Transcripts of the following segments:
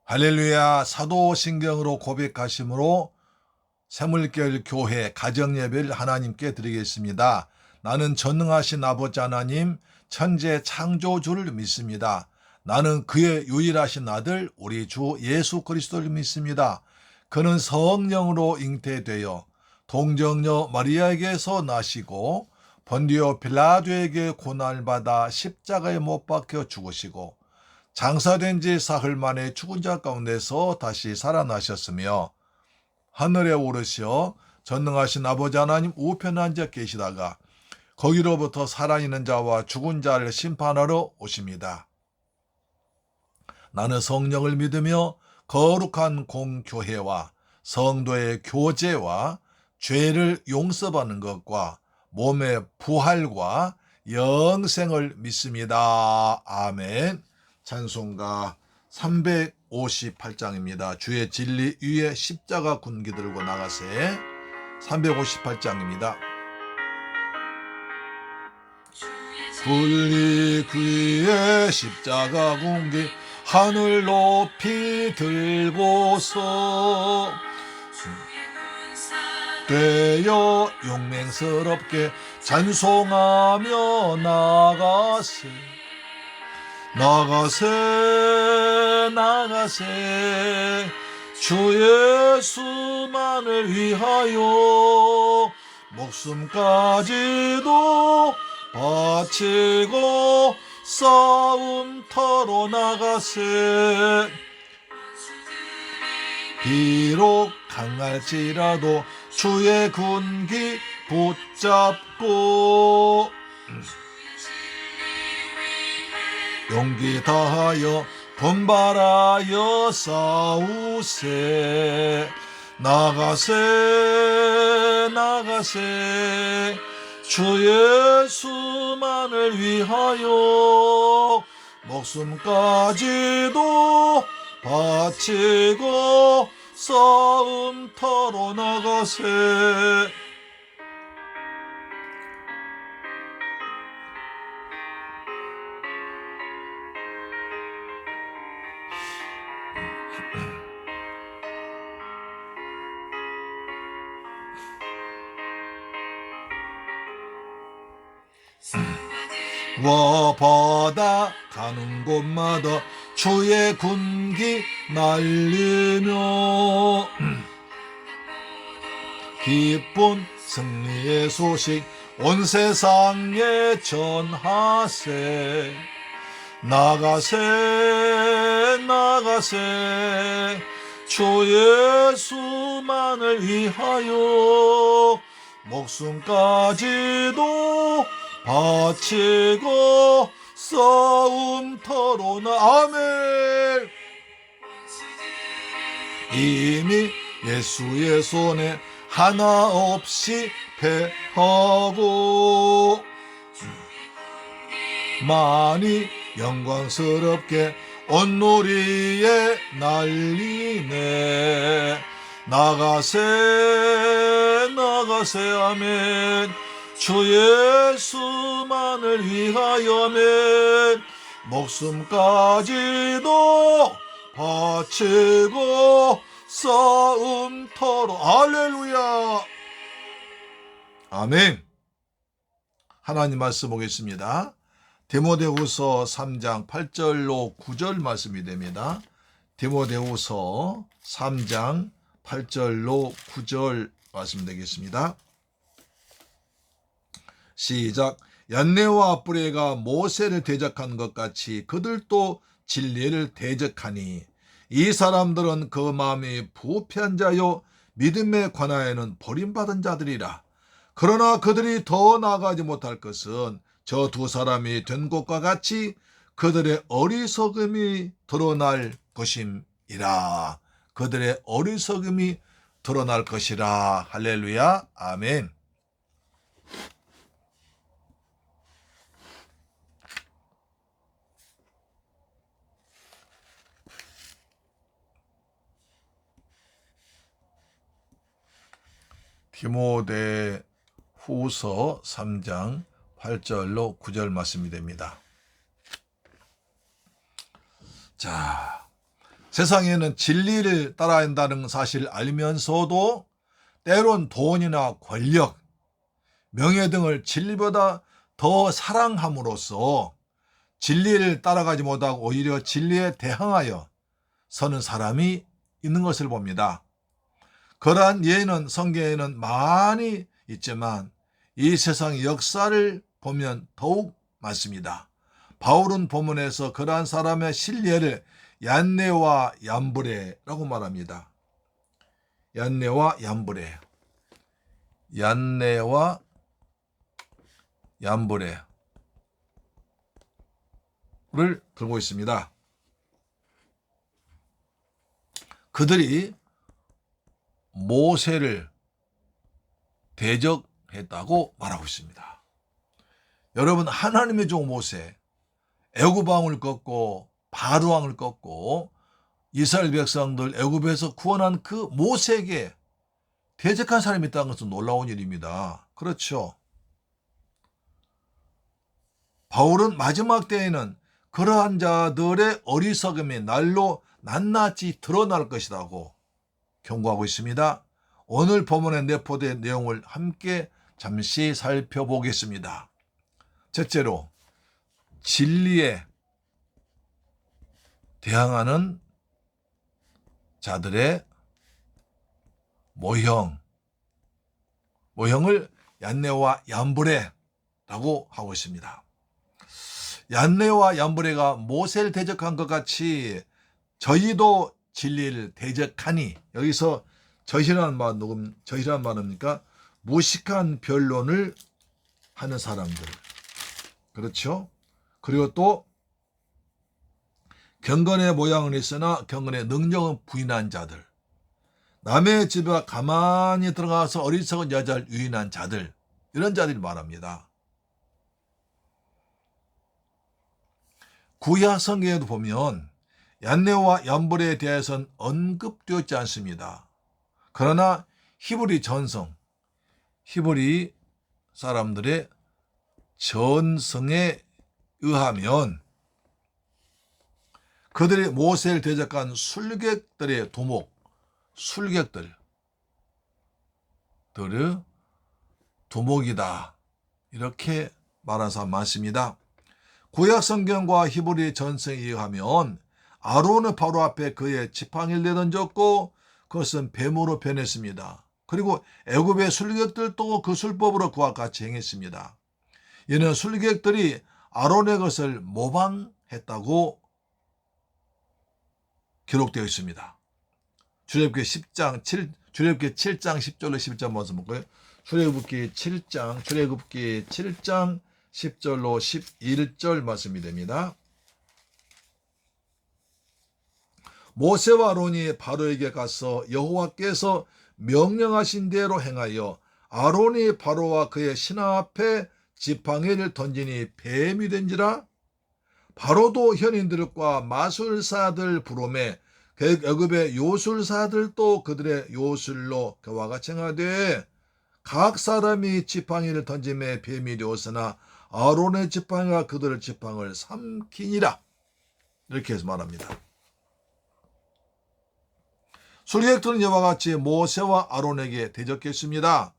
할렐루야. 사도신경으로 고백하심으로 새물결 교회 가정예배를 하나님께 드리겠습니다. 나는 전능하신 아버지 하나님 천재 창조주를 믿습니다. 나는 그의 유일하신 아들 우리 주 예수 그리스도를 믿습니다. 그는 성령으로 잉태되어 동정녀 마리아에게서 나시고 본디오 빌라도에게 고난받아 십자가에 못 박혀 죽으시고 장사된 지 사흘 만에 죽은 자 가운데서 다시 살아나셨으며 하늘에 오르시어 전능하신 아버지 하나님 우편에 앉아 계시다가 거기로부터 살아있는 자와 죽은 자를 심판하러 오십니다. 나는 성령을 믿으며 거룩한 공교회와 성도의 교제와 죄를 용서받는 것과 몸의 부활과 영생을 믿습니다. 아멘. 찬송가 358장입니다. 주의 진리 위에 십자가 군기 들고 나가세. 358장입니다. 분리 그의 십자가 군기 하늘 높이 들고서 되어 용맹스럽게 찬송하며 나가세. 나가세 주 예수만을 위하여 목숨까지도 바치고 싸움터로 나가세. 비록 강할지라도 주의 군기 붙잡고 용기 다하여 분발하여 싸우세. 나가세 주 예수만을 위하여 목숨까지도 바치고 싸움터로 나가세. 바다 가는 곳마다 주의 군기 날리며 기쁜 승리의 소식 온 세상에 전하세. 나가세 주 예수만을 위하여 목숨까지도 바치고 싸움터로 아멘. 이미 예수의 손에 하나 없이 패하고 많이 영광스럽게 온누리에 날리네. 나가세 아멘. 주 예수만을 위하여는 목숨까지도 바치고 싸움터로 할렐루야. 아멘. 하나님 말씀 보겠습니다. 디모데후서 3장 8절로 9절 말씀이 됩니다. 디모데후서 3장 8절로 9절 말씀 되겠습니다. 시작. 얀네와 뿔레가 모세를 대적한 것 같이 그들도 진리를 대적하니 이 사람들은 그 마음이 부패한 자요 믿음에 관하여는 버림받은 자들이라. 그러나 그들이 더 나아가지 못할 것은 저 두 사람이 된 것과 같이 그들의 어리석음이 드러날 것임이라. 그들의 어리석음이 드러날 것이라. 할렐루야. 아멘. 디모데후서 3장 8절로 9절 말씀이 됩니다. 자, 세상에는 진리를 따라야 한다는 사실을 알면서도 때론 돈이나 권력, 명예 등을 진리보다 더 사랑함으로써 진리를 따라가지 못하고 오히려 진리에 대항하여 서는 사람이 있는 것을 봅니다. 그러한 예는 성경에는 많이 있지만 이 세상의 역사를 보면 더욱 많습니다. 바울은 본문에서 그러한 사람의 실례를 얀네와 얀브레라고 말합니다. 얀네와 얀브레, 얀네와 얀브레를 들고 있습니다. 그들이 모세를 대적했다고 말하고 있습니다. 여러분, 하나님의 종 모세, 애굽 왕을 꺾고 바로 왕을 꺾고 이스라엘 백성들 애굽에서 구원한 그 모세에게 대적한 사람이 있다는 것은 놀라운 일입니다. 그렇죠. 바울은 마지막 때에는 그러한 자들의 어리석음이 날로 낱낱이 드러날 것이라고 경고하고 있습니다. 오늘 본문의 내포된 내용을 함께 잠시 살펴보겠습니다. 첫째로, 진리에 대항하는 자들의 모형을 얀네와 얀브레라고 하고 있습니다. 얀네와 얀브레가 모세를 대적한 것 같이 저희도 진리를 대적하니, 여기서 저희란 말은 뭡니까? 무식한 변론을 하는 사람들, 그렇죠? 그리고 또 경건의 모양은 있으나 경건의 능력은 부인한 자들, 남의 집에 가만히 들어가서 어리석은 여자를 유인한 자들, 이런 자들이 말합니다. 구약 성경에도 보면 얀네와 얀브레에 대해서는 언급되었지 않습니다. 그러나 히브리 전성, 히브리 사람들의 전성에 의하면 그들이 모세를 대적한 술객들의 도목, 술객들의 도목이다, 이렇게 말하는 사람 많습니다. 구약 성경과 히브리 전성에 의하면 아론은 바로 앞에 그의 지팡이를 내던졌고 그것은 뱀으로 변했습니다. 그리고 애굽의 술객들도 그 술법으로 그와 같이 행했습니다. 이는 술객들이 아론의 것을 모방했다고 기록되어 있습니다. 출애굽기 7장 10절로 11절 말씀 볼까요? 출애굽기 7장 10절로 11절 말씀이 됩니다. 모세와 아론이 바로에게 가서 여호와께서 명령하신 대로 행하여 아론이 바로와 그의 신하 앞에 지팡이를 던지니 뱀이 된지라. 바로도 현인들과 마술사들 부르매 애굽의 요술사들도 그들의 요술로 그와 같이 행하되 각 사람이 지팡이를 던짐에 뱀이 되었으나 아론의 지팡이가 그들의 지팡이를 삼키니라. 이렇게 해서 말합니다. 술객들은 이와 같이 모세와 아론에게 대적했습니다.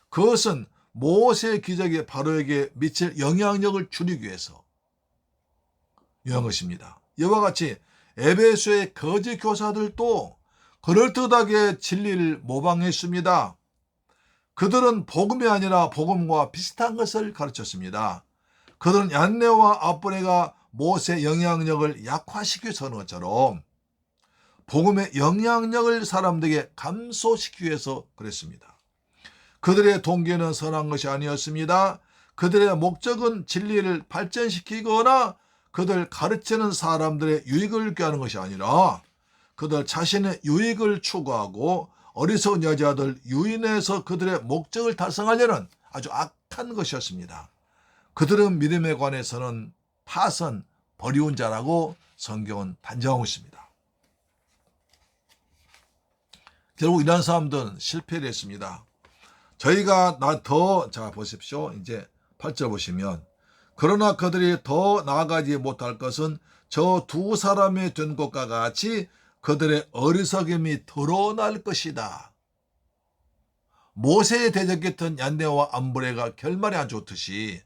그것은 모세의 기적이 바로에게 미칠 영향력을 줄이기 위해서 이런 것입니다. 이와 같이 에베소의 거짓 교사들도 그럴듯하게 진리를 모방했습니다. 그들은 복음이 아니라 복음과 비슷한 것을 가르쳤습니다. 그들은 얀네와 얀브레가 모세의 영향력을 약화시키기 위해서 하는 것처럼 복음의 영향력을 사람들에게 감소시키기 위해서 그랬습니다. 그들의 동기는 선한 것이 아니었습니다. 그들의 목적은 진리를 발전시키거나 그들 가르치는 사람들의 유익을 꾀하는 것이 아니라 그들 자신의 유익을 추구하고 어리석은 여자들 유인해서 그들의 목적을 달성하려는 아주 악한 것이었습니다. 그들은 믿음에 관해서는 파선, 버리운 자라고 성경은 단정하고 있습니다. 결국 이런 사람들은 실패를 했습니다. 저희가 자 보십시오. 이제 8절 보시면 그러나 그들이 더 나아가지 못할 것은 저 두 사람이 된 것과 같이 그들의 어리석음이 드러날 것이다. 모세에 대적했던 얀네와 암브레가 결말이 안 좋듯이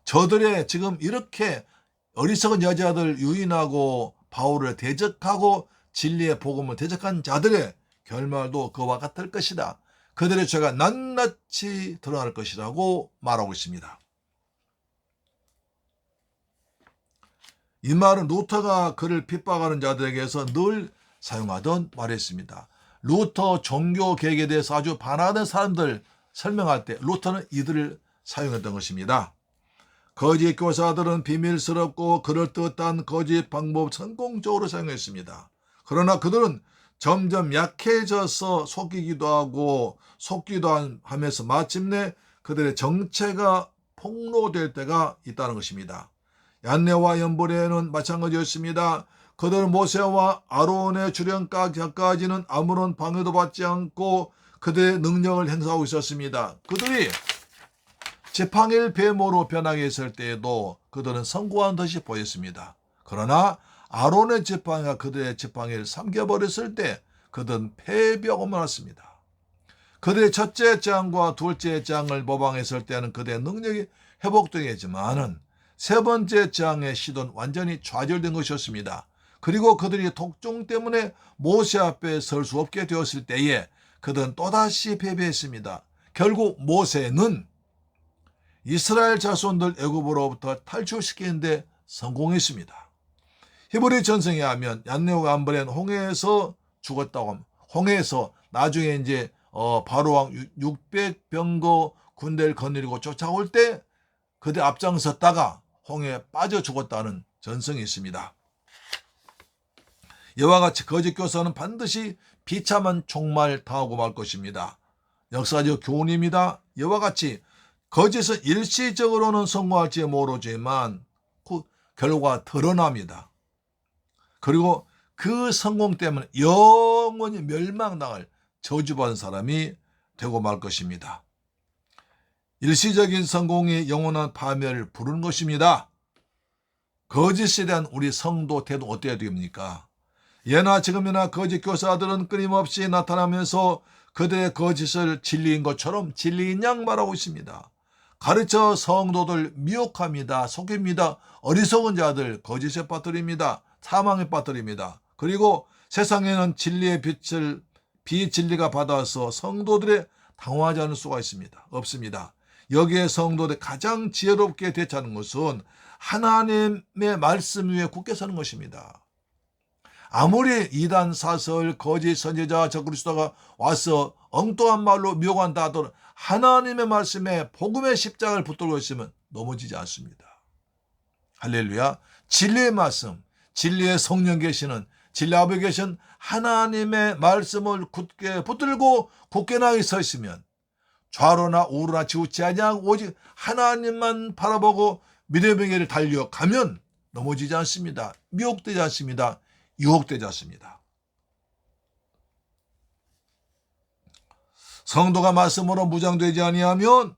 저들의 지금 이렇게 어리석은 여자들 유인하고 바울을 대적하고 진리의 복음을 대적한 자들의 결말도 그와 같을 것이다. 그들의 죄가 낱낱이 드러날 것이라고 말하고 있습니다. 이 말은 루터가 그를 핍박하는 자들에게서 늘 사용하던 말이었습니다. 루터 종교 개혁에 대해서 아주 반하는 사람들 설명할 때 루터는 이들을 사용했던 것입니다. 거짓 교사들은 비밀스럽고 그럴듯한 거짓 방법 성공적으로 사용했습니다. 그러나 그들은 점점 약해져서 속이기도 하고 속기도 하면서 마침내 그들의 정체가 폭로될 때가 있다는 것입니다. 얀네와 얌브레는 마찬가지였습니다. 그들은 모세와 아론의 주령까지는 아무런 방해도 받지 않고 그들의 능력을 행사하고 있었습니다. 그들이 지팡이를 뱀으로 변하게 했을 때에도 그들은 성공한 듯이 보였습니다. 그러나 아론의 지팡이가 그들의 지팡이를 삼켜버렸을 때 그들은 패배하고 말았습니다. 그들의 첫째 장과 둘째 장을 모방했을 때는 그들의 능력이 회복되겠지만은 세 번째 장의 시도는 완전히 좌절된 것이었습니다. 그리고 그들이 독종 때문에 모세 앞에 설 수 없게 되었을 때에 그들은 또다시 패배했습니다. 결국 모세는 이스라엘 자손들 애굽으로부터 탈출시키는데 성공했습니다. 히브리 전승에 하면 얀네와 암브레는 홍해에서 죽었다고 합니다. 홍해에서 나중에 이제 바로왕 600병거 군대를 거느리고 쫓아올 때 그들 앞장섰다가 홍해에 빠져 죽었다는 전승이 있습니다. 이와 같이 거짓 교사는 반드시 비참한 종말 당하고 말 것입니다. 역사적 교훈입니다. 이와 같이 거짓은 일시적으로는 성공할지 모르지만 그 결과가 드러납니다. 그리고 그 성공 때문에 영원히 멸망당할 저주받은 사람이 되고 말 것입니다. 일시적인 성공이 영원한 파멸을 부르는 것입니다. 거짓에 대한 우리 성도 태도 어때야 됩니까? 예나 지금이나 거짓 교사들은 끊임없이 나타나면서 그들의 거짓을 진리인 것처럼 진리인 양 말하고 있습니다. 가르쳐 성도들 미혹합니다. 속입니다. 어리석은 자들 거짓에 빠뜨립니다. 사망에 빠뜨립니다. 그리고 세상에는 진리의 빛을 비진리가 받아서 성도들의 당황하지 않을 수가 없습니다. 여기에 성도들 가장 지혜롭게 대처하는 것은 하나님의 말씀 위에 굳게 서는 것입니다. 아무리 이단 사설 거짓 선지자 적그리스도가 와서 엉뚱한 말로 미혹한다 하더라도 하나님의 말씀에 복음의 십자가를 붙들고 있으면 넘어지지 않습니다. 할렐루야. 진리의 말씀, 진리의 성령 계시는 진리 앞에 계신 하나님의 말씀을 굳게 붙들고 굳게 나게 서 있으면 좌로나 우로나 치우치 아니하고 오직 하나님만 바라보고 믿음의 길을 달려가면 넘어지지 않습니다. 미혹되지 않습니다. 유혹되지 않습니다. 성도가 말씀으로 무장되지 아니하면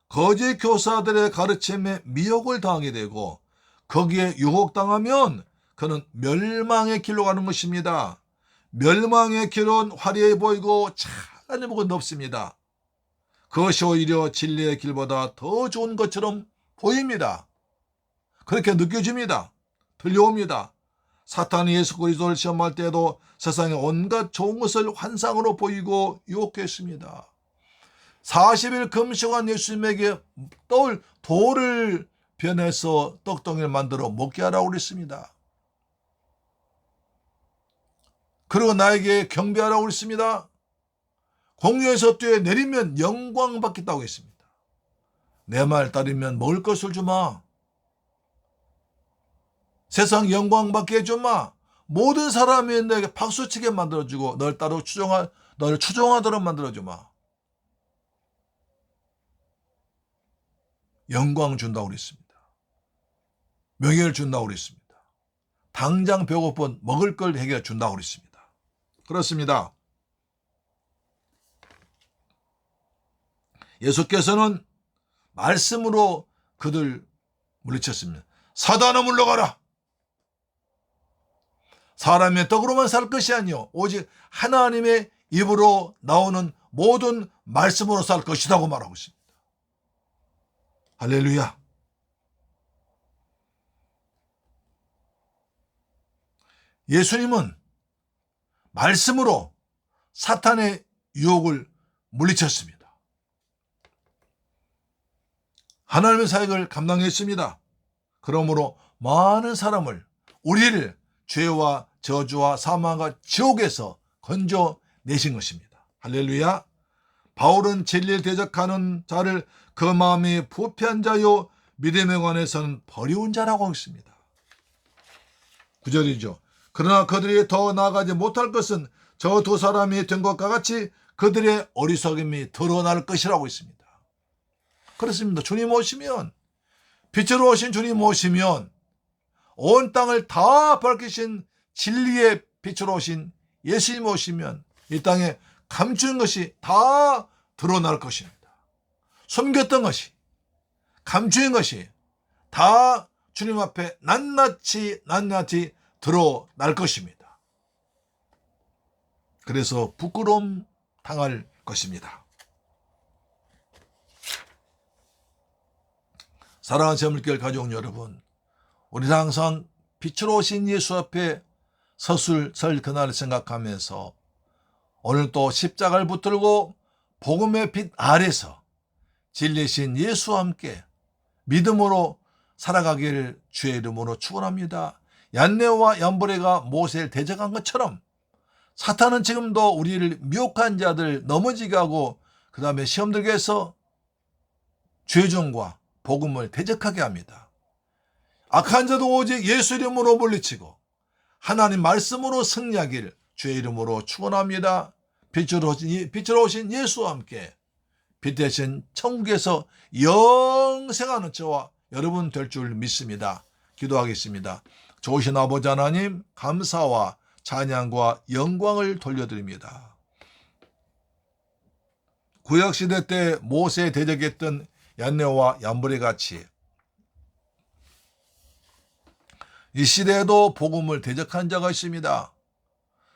거짓 교사들의 가르침에 미혹을 당하게 되고 거기에 유혹당하면 그는 멸망의 길로 가는 것입니다. 멸망의 길은 화려해 보이고 찬란해 보고 넓습니다. 그것이 오히려 진리의 길보다 더 좋은 것처럼 보입니다. 그렇게 느껴집니다. 들려옵니다. 사탄이 예수 그리스도를 시험할 때도 세상의 온갖 좋은 것을 환상으로 보이고 유혹했습니다. 40일 금식한 예수님에게 돌을 변해서 떡덩이를 만들어 먹게 하라고 그랬습니다. 그리고 나에게 경배하라고 그랬습니다. 공중에서 뛰어내리면 영광 받겠다고 했습니다. 내 말 따르면 먹을 것을 주마. 세상 영광 받게 해주마. 모든 사람이 내게 박수치게 만들어주고 너를 추종하도록 만들어주마. 영광 준다고 그랬습니다. 명예를 준다고 그랬습니다. 당장 배고픈 먹을 걸 해결해 준다고 그랬습니다. 그렇습니다. 예수께서는 말씀으로 그들 물리쳤습니다. 사단아 물러가라. 사람의 떡으로만 살 것이 아니요 오직 하나님의 입으로 나오는 모든 말씀으로 살 것이라고 말하고 있습니다. 할렐루야. 예수님은 말씀으로 사탄의 유혹을 물리쳤습니다. 하나님의 사역을 감당했습니다. 그러므로 많은 사람을, 우리를 죄와 저주와 사망과 지옥에서 건져내신 것입니다. 할렐루야. 바울은 진리를 대적하는 자를 그 마음이 부패한 자요 믿음에 관해서는 버리운 자라고 했습니다. 9절이죠. 그러나 그들이 더 나아가지 못할 것은 저 두 사람이 된 것과 같이 그들의 어리석음이 드러날 것이라고 했습니다. 그렇습니다. 주님 오시면, 빛으로 오신 주님 오시면, 온 땅을 다 밝히신 진리의 빛으로 오신 예수님 오시면 이 땅에 감추는 것이 다 드러날 것입니다. 숨겼던 것이, 감추인 것이 다 주님 앞에 낱낱이 드러날 것입니다. 그래서 부끄러움 당할 것입니다. 사랑하는 새물교회 가족 여러분, 우리는 항상 빛으로 오신 예수 앞에 설 그날을 생각하면서 오늘 또 십자가를 붙들고 복음의 빛 아래서 진리신 예수와 함께 믿음으로 살아가기를 주의 이름으로 축원합니다. 얀네와 얀보레가 모세를 대적한 것처럼 사탄은 지금도 우리를 미혹한 자들 넘어지게 하고 그 다음에 시험 들게 해서 죄종과 복음을 대적하게 합니다. 악한 자도 오직 예수 이름으로 물리치고 하나님 말씀으로 승리하기를 주의 이름으로 축원합니다. 빛으로 오신 예수와 함께 빛 대신 천국에서 영생하는 저와 여러분 될 줄 믿습니다. 기도하겠습니다. 좋으신 아버지 하나님, 감사와 찬양과 영광을 돌려드립니다. 구약시대 때 모세에 대적했던 얀네와 얀보레 같이 이 시대에도 복음을 대적한 자가 있습니다.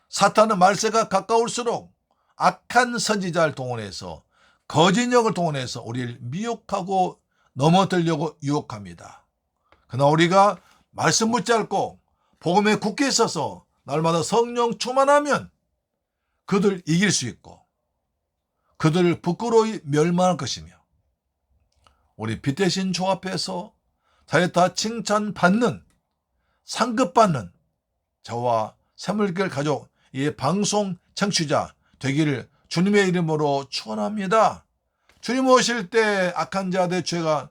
사탄은 말세가 가까울수록 악한 선지자를 동원해서 거짓력을 동원해서 우리를 미혹하고 넘어들려고 유혹합니다. 그러나 우리가 말씀 붙잡고 복음에 굳게 있어서 날마다 성령 충만하면 그들 이길 수 있고 그들을 부끄러이 멸망할 것이며 우리 빛 대신 주 앞에서 잘했다 칭찬받는 상급받는 저와 새물교회 가족 이 방송 청취자 되기를 주님의 이름으로 축원합니다. 주님 오실 때 악한 자들의 죄가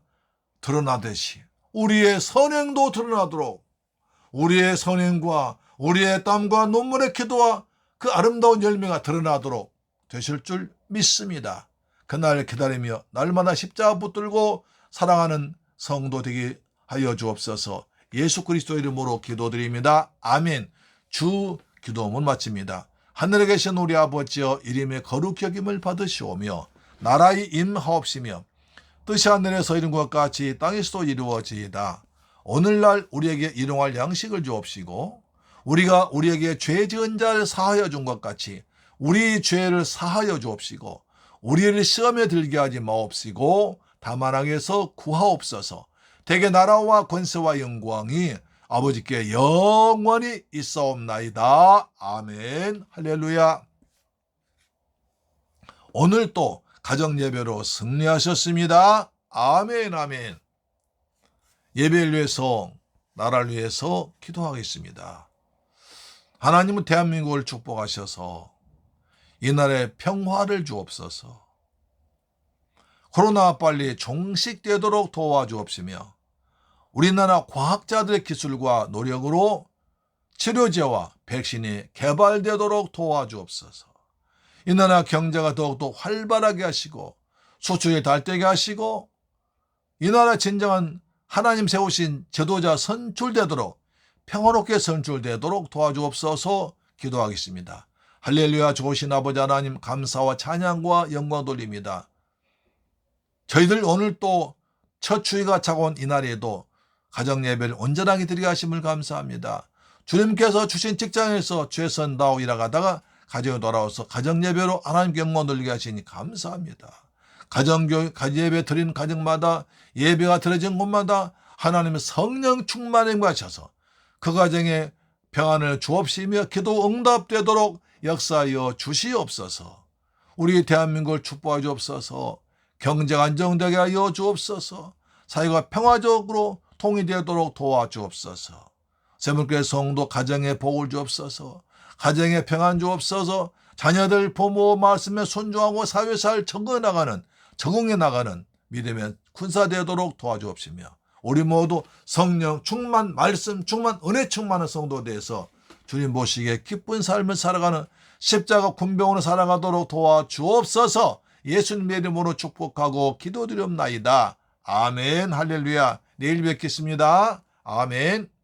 드러나듯이 우리의 선행도 드러나도록 우리의 선행과 우리의 땀과 눈물의 기도와 그 아름다운 열매가 드러나도록 되실 줄 믿습니다. 그날 기다리며 날마다 십자가 붙들고 사랑하는 성도 되게 하여 주옵소서. 예수 그리스도 이름으로 기도드립니다. 아멘. 주 기도문 마칩니다. 하늘에 계신 우리 아버지여 이름의 거룩히 여김을 받으시오며 나라의 임하옵시며 뜻이 하늘에서 이룬 것 같이 땅에서도 이루어지이다. 오늘날 우리에게 일용할 양식을 주옵시고 우리가 우리에게 죄 지은 자를 사하여 준 것 같이 우리 죄를 사하여 주옵시고 우리를 시험에 들게 하지 마옵시고 다만 악에서 구하옵소서. 대개 나라와 권세와 영광이 아버지께 영원히 있사옵나이다. 아멘. 할렐루야. 오늘 또 가정예배로 승리하셨습니다. 아멘 아멘. 예배를 위해서 나라를 위해서 기도하겠습니다. 하나님은 대한민국을 축복하셔서 이 나라에 평화를 주옵소서. 코로나 빨리 종식되도록 도와주옵시며 우리나라 과학자들의 기술과 노력으로 치료제와 백신이 개발되도록 도와주옵소서. 이 나라 경제가 더욱더 활발하게 하시고 수출이 달되게 하시고 이 나라 진정한 하나님 세우신 제도자 선출되도록 평화롭게 선출되도록 도와주옵소서. 기도하겠습니다. 할렐루야. 좋으신 아버지 하나님 감사와 찬양과 영광 돌립니다. 저희들 오늘 또 첫 추위가 차가운 이날에도 가정예배를 온전하게 드리게 하심을 감사합니다. 주님께서 주신 직장에서 최선 다하고 일하다가 가정에 돌아와서 가정예배로 하나님 경고 늘리게 하시니 감사합니다. 가정예배 드리는 가정마다 예배가 드려진 곳마다 하나님의 성령 충만에 임하셔서 그 가정에 평안을 주옵시며 기도 응답되도록 역사하여 주시옵소서. 우리 대한민국을 축복하여 주옵소서. 경제가 안정되게 하여 주옵소서. 사회가 평화적으로 통일되도록 도와주옵소서. 세물교회 성도 가정에 복을 주옵소서. 가정에 평안 주옵소서. 자녀들 부모 말씀에 순종하고 사회사를 적응해 나가는 믿음의 군사되도록 도와주옵시며 우리 모두 성령 충만, 말씀 충만, 은혜 충만한 성도 되어서 주님 보시기에 기쁜 삶을 살아가는 십자가 군병으로 살아가도록 도와주옵소서. 예수님의 이름으로 축복하고 기도드리옵나이다. 아멘. 할렐루야. 내일 뵙겠습니다. 아멘.